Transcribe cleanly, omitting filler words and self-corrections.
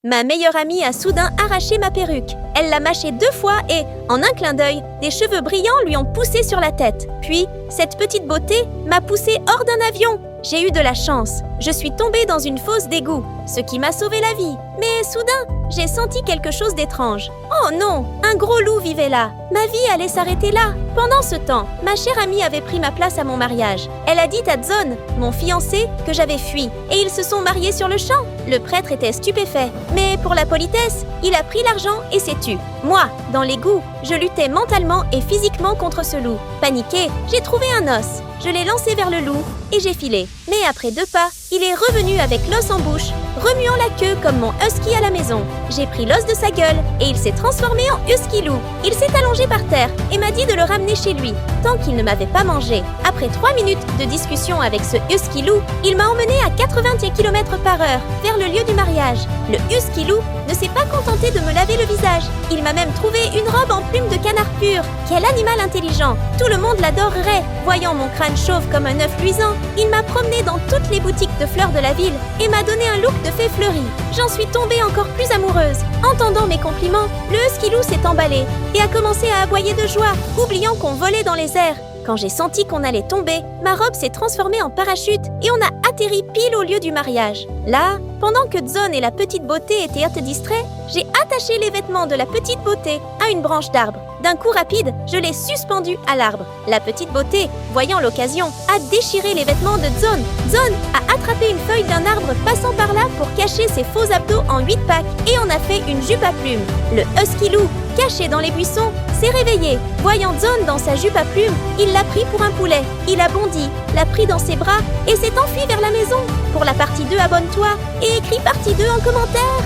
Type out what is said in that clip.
Ma meilleure amie a soudain arraché ma perruque. Elle l'a mâchée 2 fois et, en un clin d'œil, des cheveux brillants lui ont poussé sur la tête. Puis, cette petite beauté m'a poussée hors d'un avion. J'ai eu de la chance. Je suis tombée dans une fosse d'égout, ce qui m'a sauvé la vie. Mais soudain, j'ai senti quelque chose d'étrange. Oh non, un gros loup vivait là. Ma vie allait s'arrêter là. Pendant ce temps, ma chère amie avait pris ma place à mon mariage. Elle a dit à Dzon, mon fiancé, que j'avais fui. Et ils se sont mariés sur le champ. Le prêtre était stupéfait. Mais pour la politesse, il a pris l'argent et s'est tu. Moi, dans l'égout, je luttais mentalement et physiquement contre ce loup. Paniquée, j'ai trouvé un os. Je l'ai lancé vers le loup et j'ai filé. Mais après 2 pas, il est revenu avec l'os en bouche, remuant la queue comme mon husky à la maison. J'ai pris l'os de sa gueule et il s'est transformé en husky loup. Il s'est allongé par terre et m'a dit de le ramener chez lui, tant qu'il ne m'avait pas mangé. Après 3 minutes de discussion avec ce husky loup, il m'a emmené à 80 km/h vers le lieu du mariage. Le husky loup ne s'est pas contenté de me laver le visage. Il m'a même trouvé une robe en plumes de canard pur. Quel animal intelligent! Tout le monde l'adorerait. Voyant mon crâne chauve comme un œuf luisant, il m'a promené dans toutes les boutiques de fleurs de la ville et m'a donné un look de fée fleurie. J'en suis tombée encore plus amoureuse. Entendant mes compliments, le husky loup s'est emballé et a commencé à aboyer de joie, oubliant qu'on volait dans les airs. Quand j'ai senti qu'on allait tomber, ma robe s'est transformée en parachute et on a atterri pile au lieu du mariage. Là, pendant que Dzon et la petite beauté étaient distraits, j'ai attaché les vêtements de la petite beauté à une branche d'arbre. D'un coup rapide, je l'ai suspendue à l'arbre. La petite beauté, voyant l'occasion, a déchiré les vêtements de Dzon. Dzon a attrapé une feuille d'un arbre passant par là pour cacher ses faux abdos en 8 packs et on a fait une jupe à plumes. Le husky loup, caché dans les buissons, s'est réveillé. Voyant Dzon dans sa jupe à plumes, il l'a pris pour un poulet. Il a bondi, l'a pris dans ses bras et s'est enfui vers la maison. Pour la partie 2, abonne-toi et écris partie 2 en commentaire.